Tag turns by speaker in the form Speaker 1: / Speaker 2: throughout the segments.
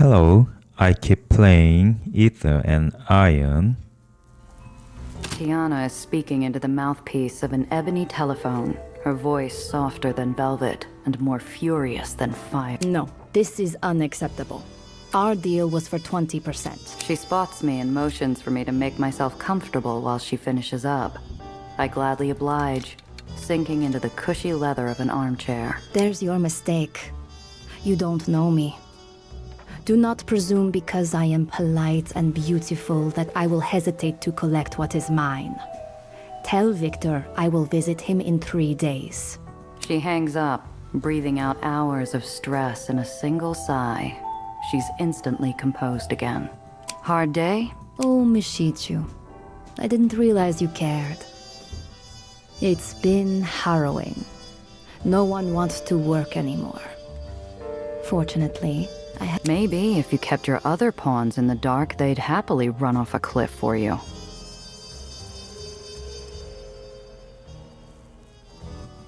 Speaker 1: Hello, I keep playing Aether and Iron.
Speaker 2: Tiana is speaking into the mouthpiece of an ebony telephone, her voice softer than velvet and more furious than fire.
Speaker 3: No, this is unacceptable. Our deal was for 20%.
Speaker 2: She spots me and motions for me to make myself comfortable while she finishes up. I gladly oblige, sinking into the cushy leather of an armchair.
Speaker 3: There's your mistake. You don't know me. Do not presume because I am polite and beautiful that I will hesitate to collect what is mine. Tell Victor I will visit him in 3 days.
Speaker 2: She hangs up, breathing out hours of stress in a single sigh. She's instantly composed again. Hard day?
Speaker 3: Oh, Mishichu. I didn't realize you cared. It's been harrowing. No one wants to work anymore. Fortunately,
Speaker 2: Maybe if you kept your other pawns in the dark, they'd happily run off a cliff for you.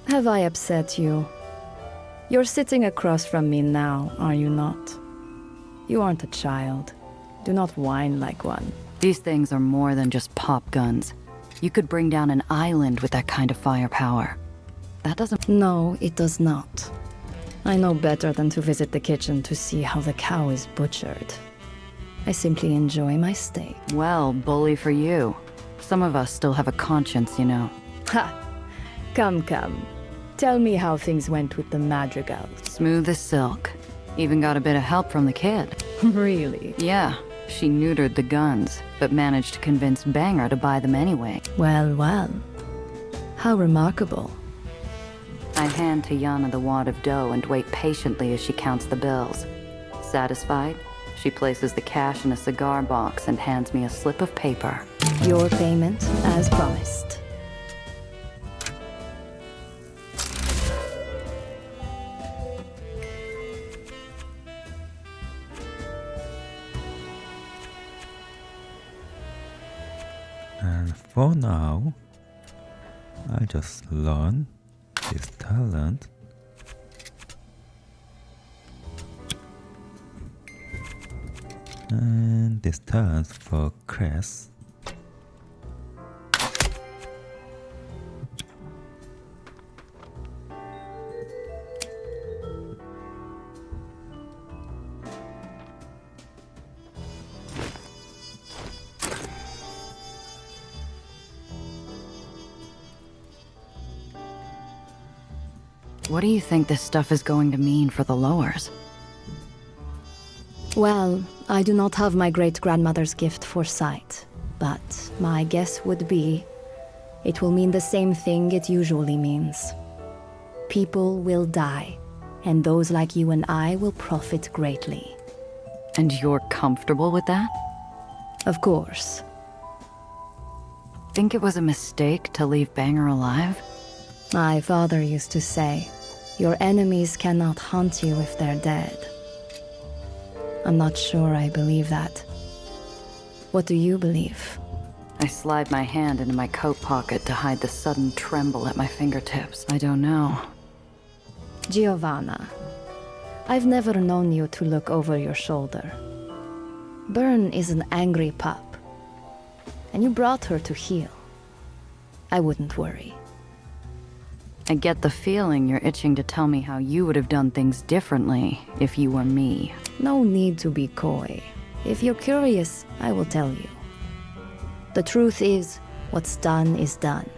Speaker 3: Have I upset you? You're sitting across from me now, are you not? You aren't a child. Do not whine like one.
Speaker 2: These things are more than just pop guns. You could bring down an island with that kind of firepower. That doesn't...
Speaker 3: No, it does not. I know better than to visit the kitchen to see how the cow is butchered. I simply enjoy my steak.
Speaker 2: Well, bully for you. Some of us still have a conscience, you know.
Speaker 3: Ha! Come. Tell me how things went with the madrigals.
Speaker 2: Smooth as silk. Even got a bit of help from the kid.
Speaker 3: Really?
Speaker 2: Yeah, she neutered the guns, but managed to convince Banger to buy them anyway.
Speaker 3: Well. How remarkable.
Speaker 2: I hand Tiana the wad of dough and wait patiently as she counts the bills. Satisfied, she places the cash in a cigar box and hands me a slip of paper.
Speaker 3: Your payment, as promised.
Speaker 1: And for now, I just learn this talent. And this talent for Cress.
Speaker 2: What do you think this stuff is going to mean for the lowers?
Speaker 3: Well, I do not have my great-grandmother's gift for sight, but my guess would be it will mean the same thing it usually means. People will die, and those like you and I will profit greatly.
Speaker 2: And you're comfortable with that?
Speaker 3: Of course.
Speaker 2: Think it was a mistake to leave Banger alive?
Speaker 3: My father used to say, your enemies cannot haunt you if they're dead. I'm not sure I believe that. What do you believe?
Speaker 2: I slide my hand into my coat pocket to hide the sudden tremble at my fingertips. I don't know.
Speaker 3: Giovanna, I've never known you to look over your shoulder. Byrne is an angry pup, and you brought her to heel. I wouldn't worry.
Speaker 2: I get the feeling you're itching to tell me how you would have done things differently if you were me.
Speaker 3: No need to be coy. If you're curious, I will tell you. The truth is, what's done is done.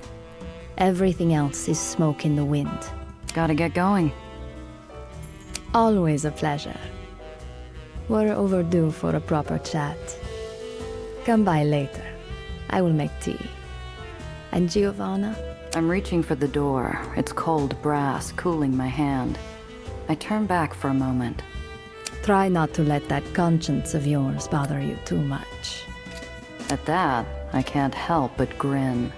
Speaker 3: Everything else is smoke in the wind.
Speaker 2: Gotta get going.
Speaker 3: Always a pleasure. We're overdue for a proper chat. Come by later. I will make tea. And Giovanna?
Speaker 2: I'm reaching for the door, its cold brass cooling my hand. I turn back for a moment.
Speaker 3: Try not to let that conscience of yours bother you too much.
Speaker 2: At that, I can't help but grin.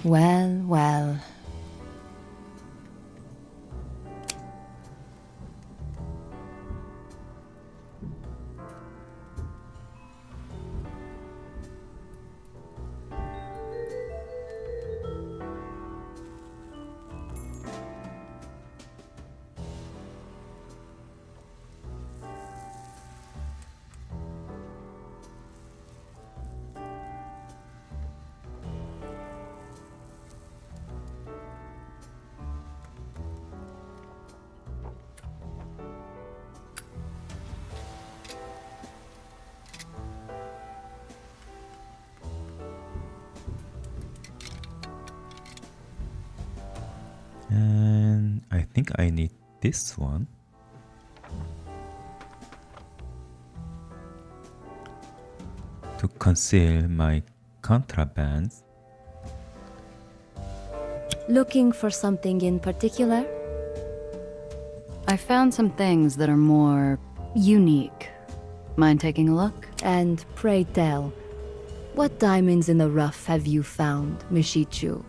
Speaker 3: Well,
Speaker 1: And I think I need this one. To conceal my contrabands.
Speaker 3: Looking for something in particular?
Speaker 2: I found some things that are more unique. Mind taking a look?
Speaker 3: And pray tell, what diamonds in the rough have you found, Mishichu?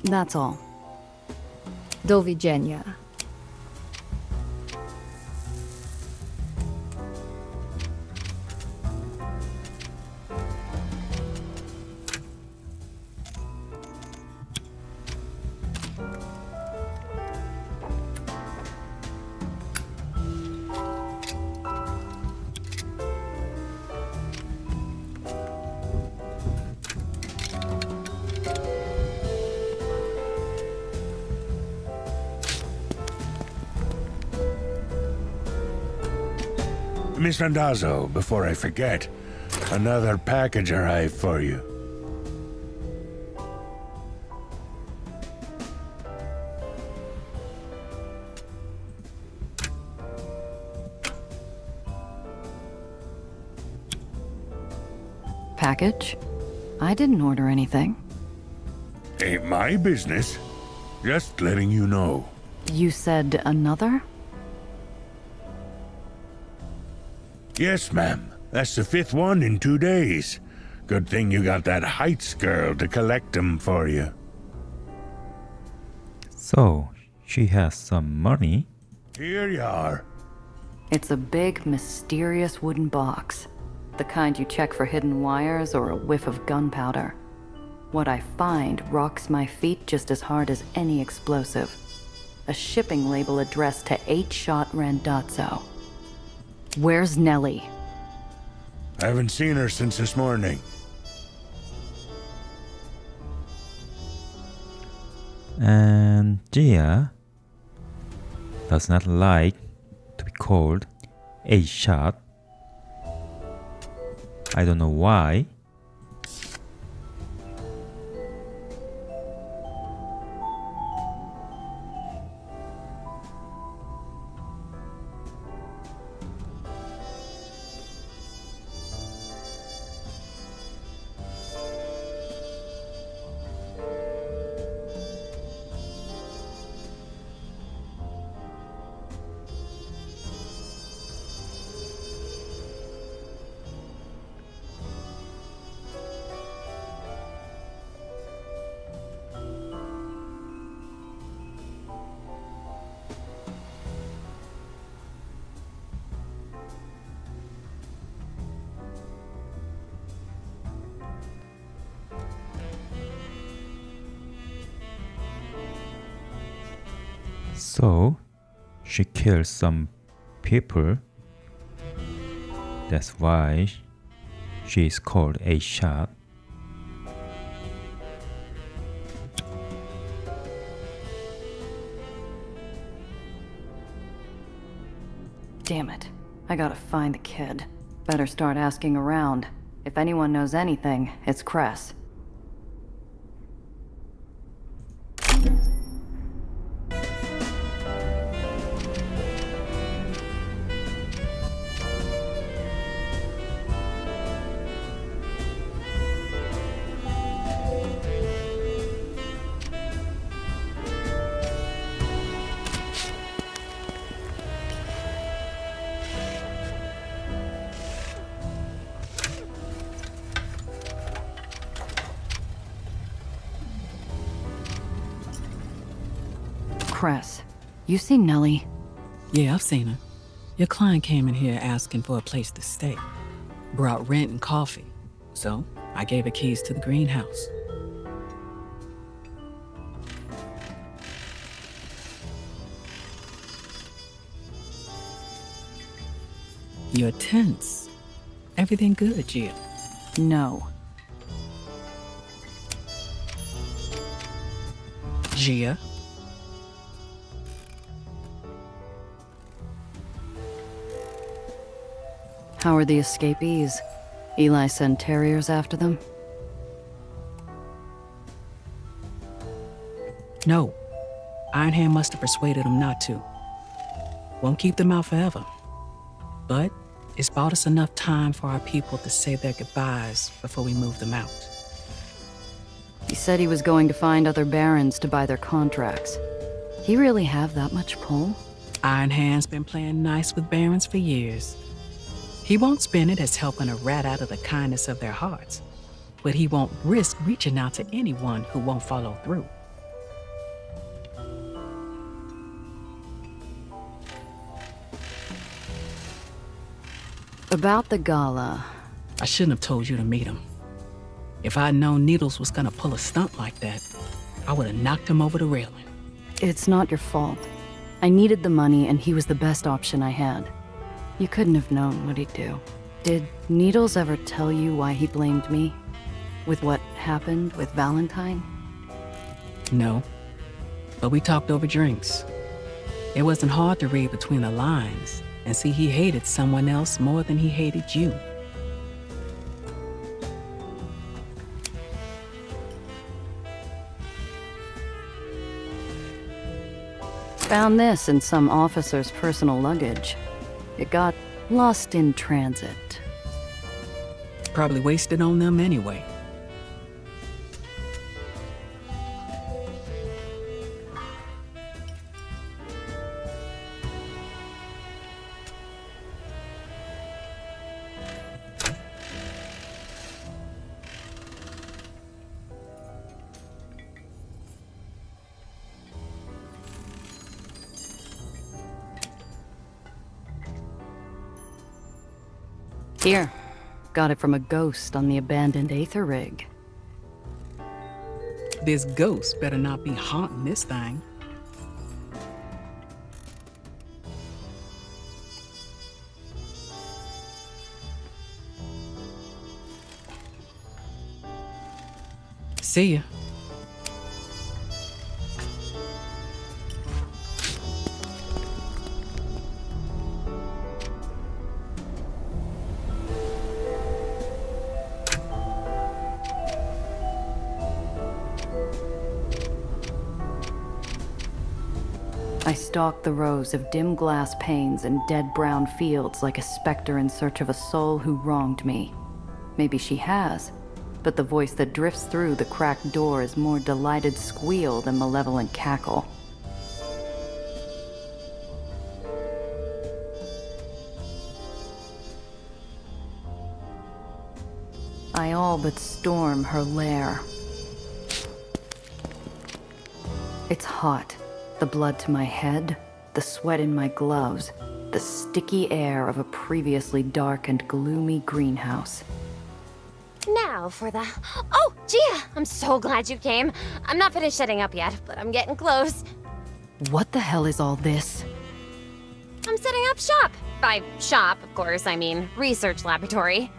Speaker 2: That's all.
Speaker 3: Do widzenia.
Speaker 4: Miss Randazzo, before I forget, another package arrived for you.
Speaker 2: Package? I didn't order anything.
Speaker 4: Ain't my business. Just letting you know.
Speaker 2: You said another?
Speaker 4: Yes, ma'am. That's the 5th one in 2 days. Good thing you got that Heights girl to collect them for you.
Speaker 1: So, she has some money.
Speaker 4: Here you are.
Speaker 2: It's a big, mysterious wooden box. The kind you check for hidden wires or a whiff of gunpowder. What I find rocks my feet just as hard as any explosive. A shipping label addressed to 8-Shot Randazzo. Where's Nellie?
Speaker 4: I haven't seen her since this morning.
Speaker 1: And Gia does not like to be called a shot. I don't know why. So, she killed some people. That's why she is called a shot.
Speaker 2: Damn it. I gotta find the kid. Better start asking around. If anyone knows anything, it's Cress. Cress, you seen Nellie?
Speaker 5: Yeah, I've seen her. Your client came in here asking for a place to stay. Brought rent and coffee. So, I gave her keys to the greenhouse. You're tense. Everything good, Gia?
Speaker 2: No.
Speaker 5: Gia?
Speaker 2: How are the escapees? Eli sent terriers after them?
Speaker 5: No, Iron Hand must have persuaded them not to. Won't keep them out forever. But it's bought us enough time for our people to say their goodbyes before we move them out.
Speaker 2: He said he was going to find other barons to buy their contracts. He really have that much pull?
Speaker 5: Iron Hand's been playing nice with barons for years. He won't spin it as helping a rat out of the kindness of their hearts, but he won't risk reaching out to anyone who won't follow through.
Speaker 2: About the gala.
Speaker 5: I shouldn't have told you to meet him. If I'd known Needles was gonna pull a stunt like that, I would have knocked him over the railing.
Speaker 2: It's not your fault. I needed the money and he was the best option I had. You couldn't have known what he'd do. Did Needles ever tell you why he blamed me? With what happened with Valentine?
Speaker 5: No, but we talked over drinks. It wasn't hard to read between the lines and see he hated someone else more than he hated you.
Speaker 2: Found this in some officer's personal luggage. It got lost in transit.
Speaker 5: Probably wasted on them anyway.
Speaker 2: Here. Got it from a ghost on the abandoned Aether rig.
Speaker 5: This ghost better not be haunting this thing. See ya.
Speaker 2: I stalked the rows of dim glass panes and dead brown fields like a specter in search of a soul who wronged me. Maybe she has, but the voice that drifts through the cracked door is more delighted squeal than malevolent cackle. I all but storm her lair. It's hot. The blood to my head, the sweat in my gloves, the sticky air of a previously dark and gloomy greenhouse.
Speaker 6: Now for the... Oh, Gia! I'm so glad you came. I'm not finished setting up yet, but I'm getting close.
Speaker 2: What the hell is all this?
Speaker 6: I'm setting up shop. By shop, of course, I mean research laboratory.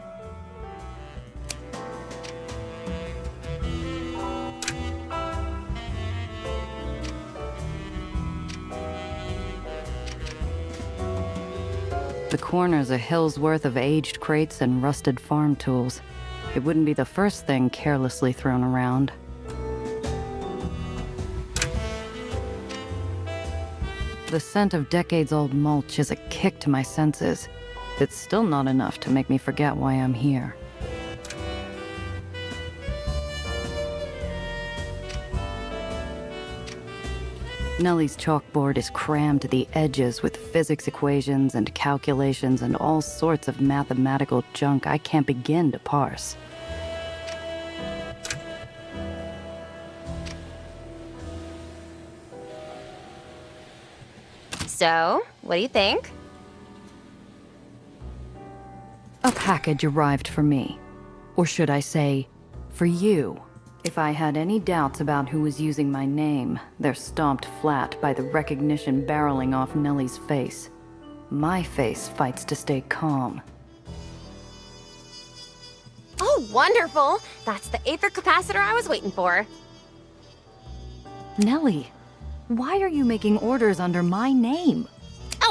Speaker 2: The corner's a hill's worth of aged crates and rusted farm tools. It wouldn't be the first thing carelessly thrown around. The scent of decades-old mulch is a kick to my senses. It's still not enough to make me forget why I'm here. Nellie's chalkboard is crammed to the edges with physics equations and calculations and all sorts of mathematical junk I can't begin to parse.
Speaker 6: So, what do you think?
Speaker 2: A package arrived for me. Or should I say, for you. If I had any doubts about who was using my name, they're stomped flat by the recognition barreling off Nellie's face. My face fights to stay calm.
Speaker 6: Oh, wonderful! That's the Aether capacitor I was waiting for.
Speaker 2: Nellie, why are you making orders under my name?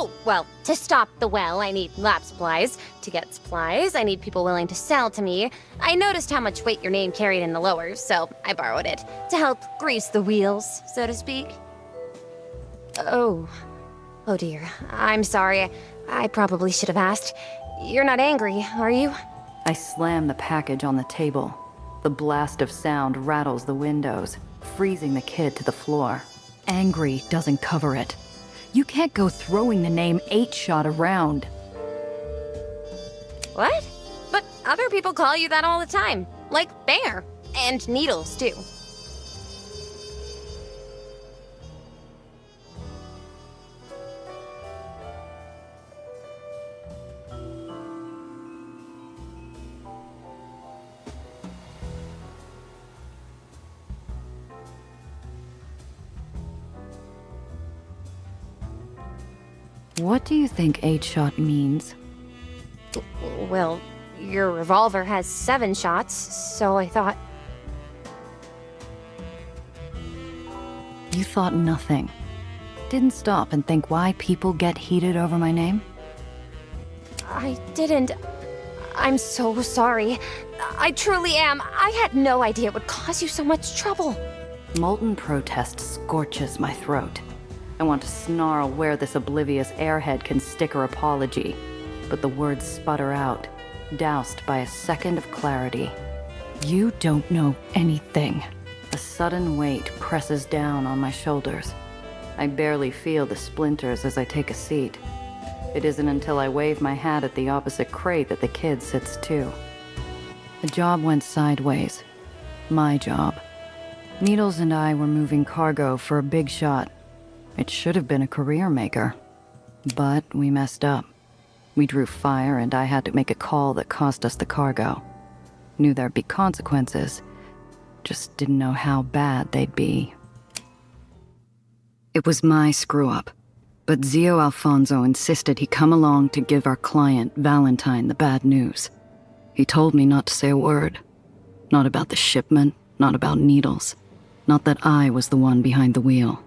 Speaker 6: Oh, well, to stop the well, I need lab supplies. To get supplies, I need people willing to sell to me. I noticed how much weight your name carried in the lowers, so I borrowed it to help grease the wheels, so to speak. Oh dear. I'm sorry. I probably should have asked. You're not angry, are you?
Speaker 2: I slam the package on the table. The blast of sound rattles the windows, freezing the kid to the floor. Angry doesn't cover it. You can't go throwing the name 8-Shot around.
Speaker 6: What? But other people call you that all the time. Like Bear. And Needles, too.
Speaker 2: What do you think 8-Shot means?
Speaker 6: Well, your revolver has 7 shots, so I thought...
Speaker 2: You thought nothing. Didn't stop and think why people get heated over my name?
Speaker 6: I didn't... I'm so sorry. I truly am. I had no idea it would cause you so much trouble.
Speaker 2: Molten protest scorches my throat. I want to snarl where this oblivious airhead can stick her apology, but the words sputter out, doused by a second of clarity. You don't know anything. A sudden weight presses down on my shoulders. I barely feel the splinters as I take a seat. It isn't until I wave my hat at the opposite crate that the kid sits too. The job went sideways. My job. Needles and I were moving cargo for a big shot. It should have been a career maker. But we messed up. We drew fire and I had to make a call that cost us the cargo. Knew there'd be consequences. Just didn't know how bad they'd be. It was my screw-up. But Zio Alfonso insisted he come along to give our client, Valentine, the bad news. He told me not to say a word. Not about the shipment, not about Needles. Not that I was the one behind the wheel.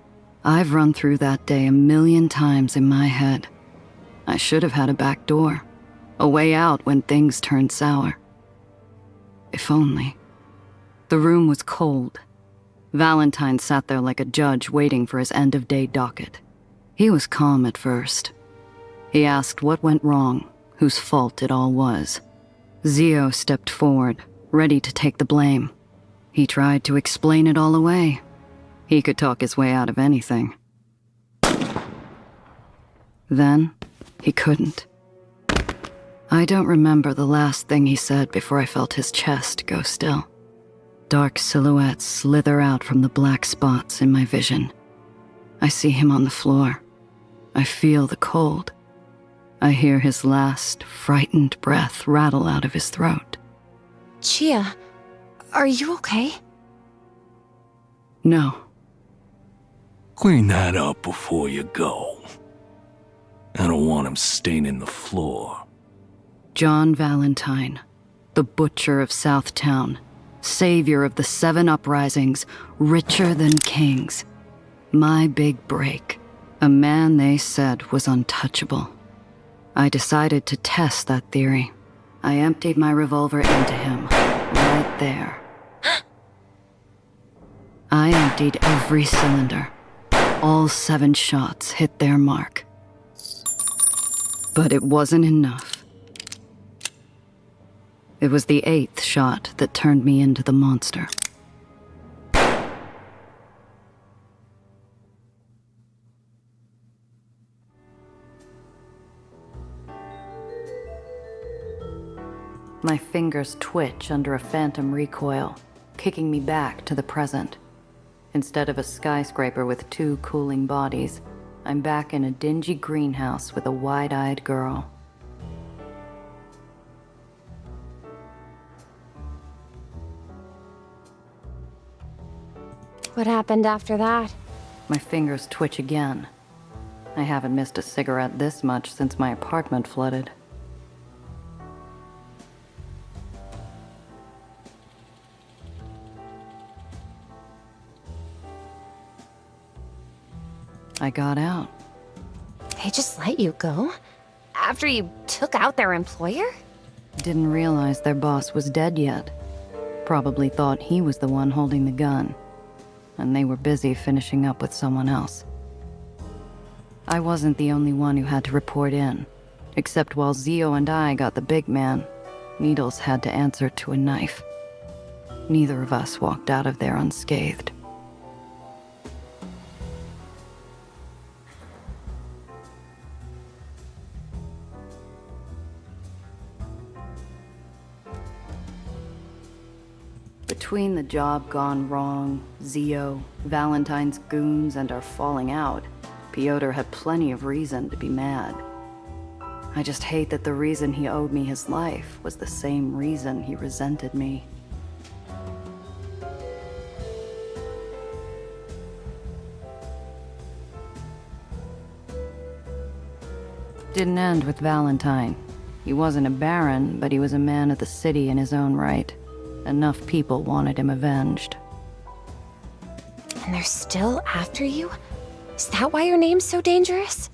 Speaker 2: I've run through that day 1,000,000 times in my head. I should have had a back door. A way out when things turned sour. If only. The room was cold. Valentine sat there like a judge waiting for his end-of-day docket. He was calm at first. He asked what went wrong, whose fault it all was. Zio stepped forward, ready to take the blame. He tried to explain it all away. He could talk his way out of anything. Then, he couldn't. I don't remember the last thing he said before I felt his chest go still. Dark silhouettes slither out from the black spots in my vision. I see him on the floor. I feel the cold. I hear his last, frightened breath rattle out of his throat.
Speaker 6: Chia, are you okay?
Speaker 2: No.
Speaker 7: Clean that up before you go. I don't want him staining the floor.
Speaker 2: John Valentine, the butcher of Southtown, savior of the 7 uprisings, richer than kings. My big break. A man they said was untouchable. I decided to test that theory. I emptied my revolver into him, right there. I emptied every cylinder. All 7 shots hit their mark. But it wasn't enough. It was the 8th shot that turned me into the monster. My fingers twitch under a phantom recoil, kicking me back to the present. Instead of a skyscraper with 2 cooling bodies, I'm back in a dingy greenhouse with a wide-eyed girl.
Speaker 6: What happened after that?
Speaker 2: My fingers twitch again. I haven't missed a cigarette this much since my apartment flooded. I got out.
Speaker 6: They just let you go? After you took out their employer?
Speaker 2: Didn't realize their boss was dead yet. Probably thought he was the one holding the gun. And they were busy finishing up with someone else. I wasn't the only one who had to report in. Except while Zio and I got the big man, Needles had to answer to a knife. Neither of us walked out of there unscathed. Between the job gone wrong, Zio, Valentine's goons, and our falling out, Piotr had plenty of reason to be mad. I just hate that the reason he owed me his life was the same reason he resented me. Didn't end with Valentine. He wasn't a baron, but he was a man of the city in his own right. Enough people wanted him avenged.
Speaker 6: And they're still after you? Is that why your name's so dangerous?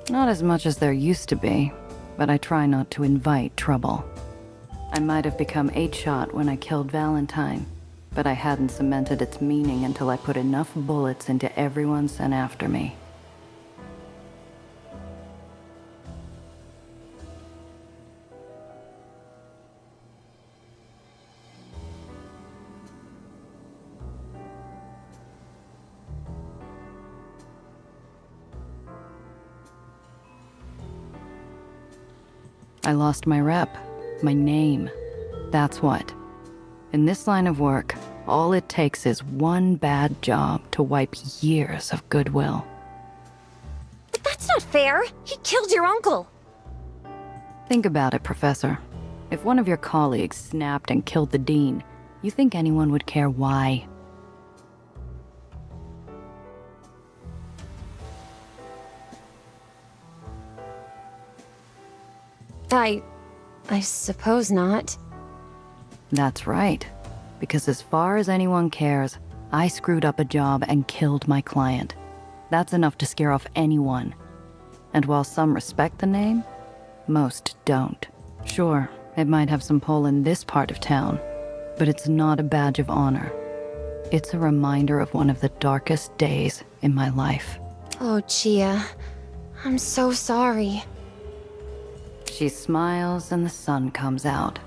Speaker 2: Not as much as there used to be, but I try not to invite trouble. I might have become 8-shot when I killed Valentine, but I hadn't cemented its meaning until I put enough bullets into everyone sent after me. I lost my rep, my name. That's what. In this line of work, all it takes is one bad job to wipe years of goodwill.
Speaker 6: But that's not fair. He killed your uncle.
Speaker 2: Think about it, Professor. If one of your colleagues snapped and killed the dean, you think anyone would care why?
Speaker 6: I suppose not.
Speaker 2: That's right. Because as far as anyone cares, I screwed up a job and killed my client. That's enough to scare off anyone. And while some respect the name, most don't. Sure, it might have some pull in this part of town, but it's not a badge of honor. It's a reminder of one of the darkest days in my life.
Speaker 6: Oh, Chia. I'm so sorry.
Speaker 2: She smiles and the sun comes out.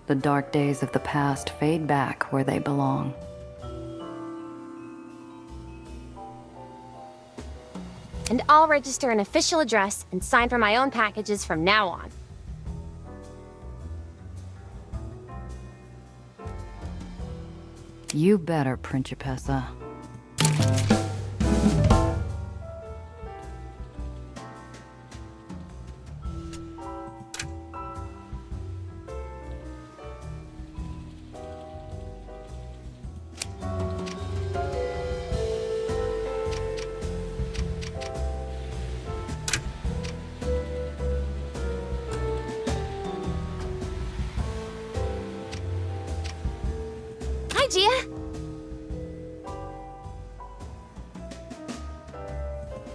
Speaker 2: The dark days of the past fade back where they belong.
Speaker 6: And I'll register an official address and sign for my own packages from now on.
Speaker 2: You better, Principessa.
Speaker 6: Hi, Gia.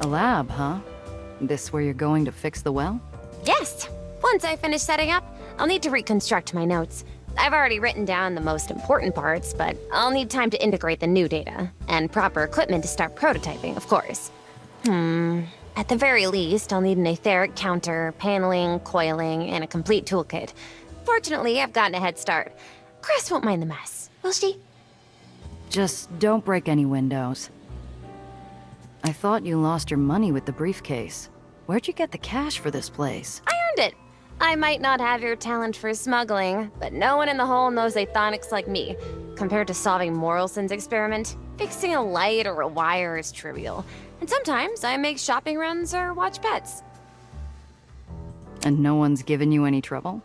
Speaker 2: A lab, huh? This where you're going to fix the well?
Speaker 6: Yes. Once I finish setting up, I'll need to reconstruct my notes. I've already written down the most important parts, but I'll need time to integrate the new data, and proper equipment to start prototyping, of course. At the very least, I'll need an etheric counter, paneling, coiling, and a complete toolkit. Fortunately, I've gotten a head start. Cress won't mind the mess, will she?
Speaker 2: Just don't break any windows. I thought you lost your money with the briefcase. Where'd you get the cash for this place?
Speaker 6: I earned it. I might not have your talent for smuggling, but no one in the hole knows athonics like me. Compared to solving Morrison's experiment, fixing a light or a wire is trivial. And sometimes I make shopping runs or watch pets.
Speaker 2: And no one's given you any trouble?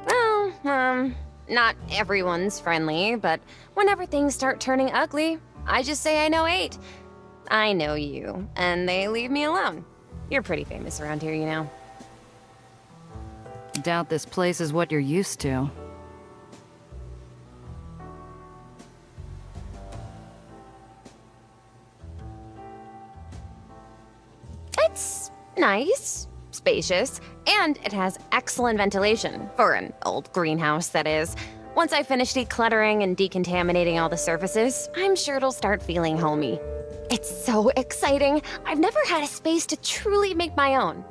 Speaker 6: Well, not everyone's friendly, but whenever things start turning ugly, I just say I know 8. I know you, and they leave me alone. You're pretty famous around here, you know.
Speaker 2: Doubt this place is what you're used to.
Speaker 6: It's spacious, and it has excellent ventilation, for an old greenhouse, that is. Once I finish decluttering and decontaminating all the surfaces, I'm sure it'll start feeling homey. It's so exciting. I've never had a space to truly make my own.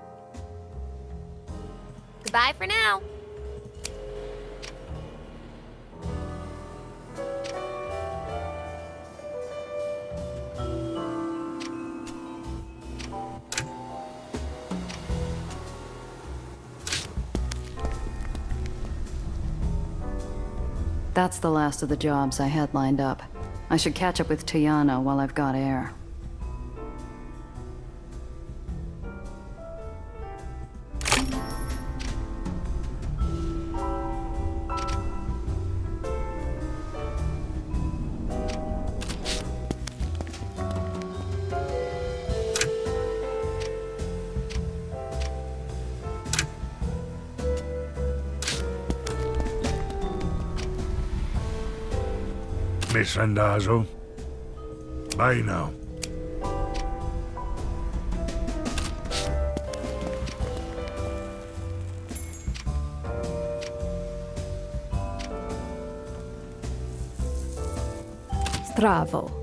Speaker 6: Goodbye for now.
Speaker 2: That's the last of the jobs I had lined up. I should catch up with Tiana while I've got air.
Speaker 4: Miss Randazzo. Bye now.
Speaker 3: Stravo.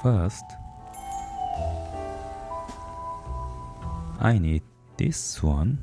Speaker 1: First, I need this one.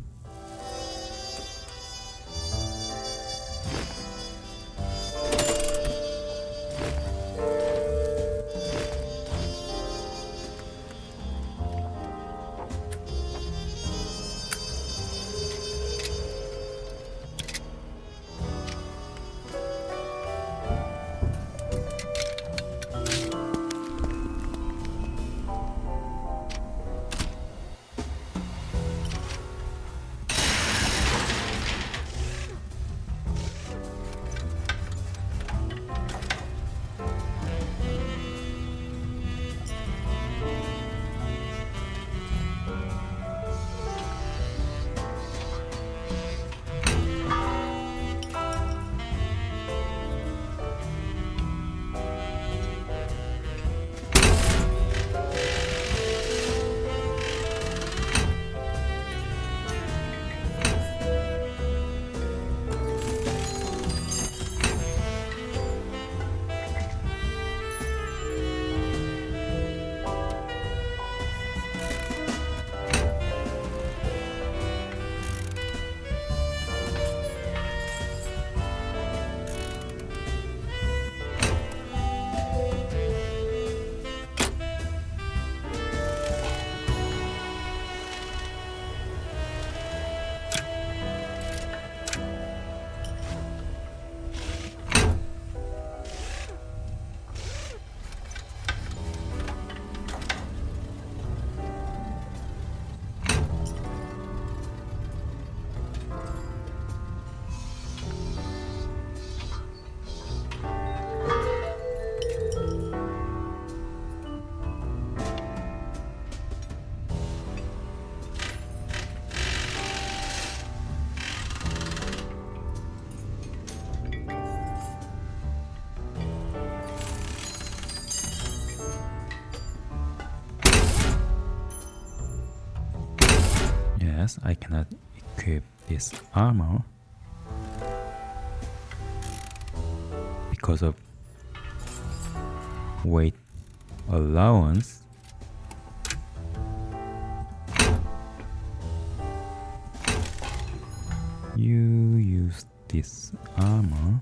Speaker 1: Yes, I cannot equip this armor because of weight allowance. You use this armor.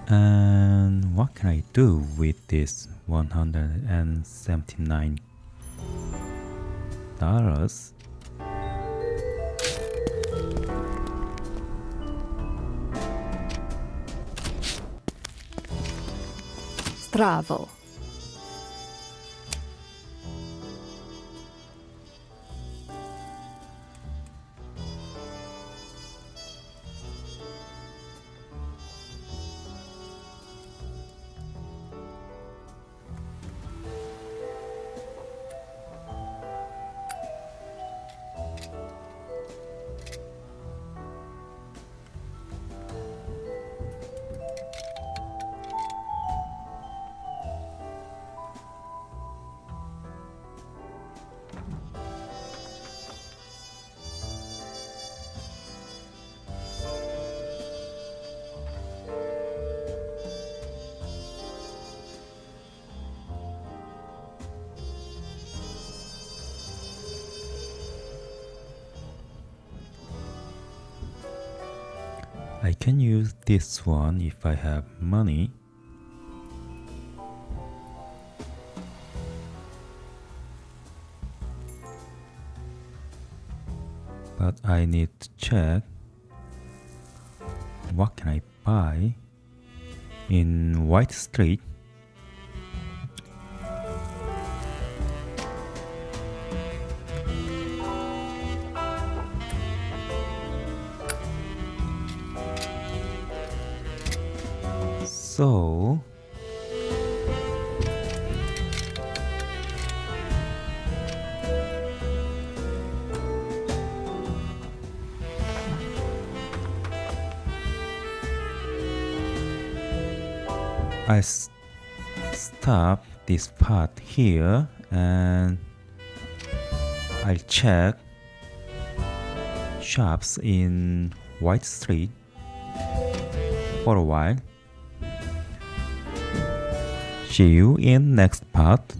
Speaker 1: And what can I do with this $179?
Speaker 3: Stravo.
Speaker 1: I can use this one if I have money. But I need to check what can I buy in White Street. So I stop this part here and I'll check shops in White Street for a while. See you in next part.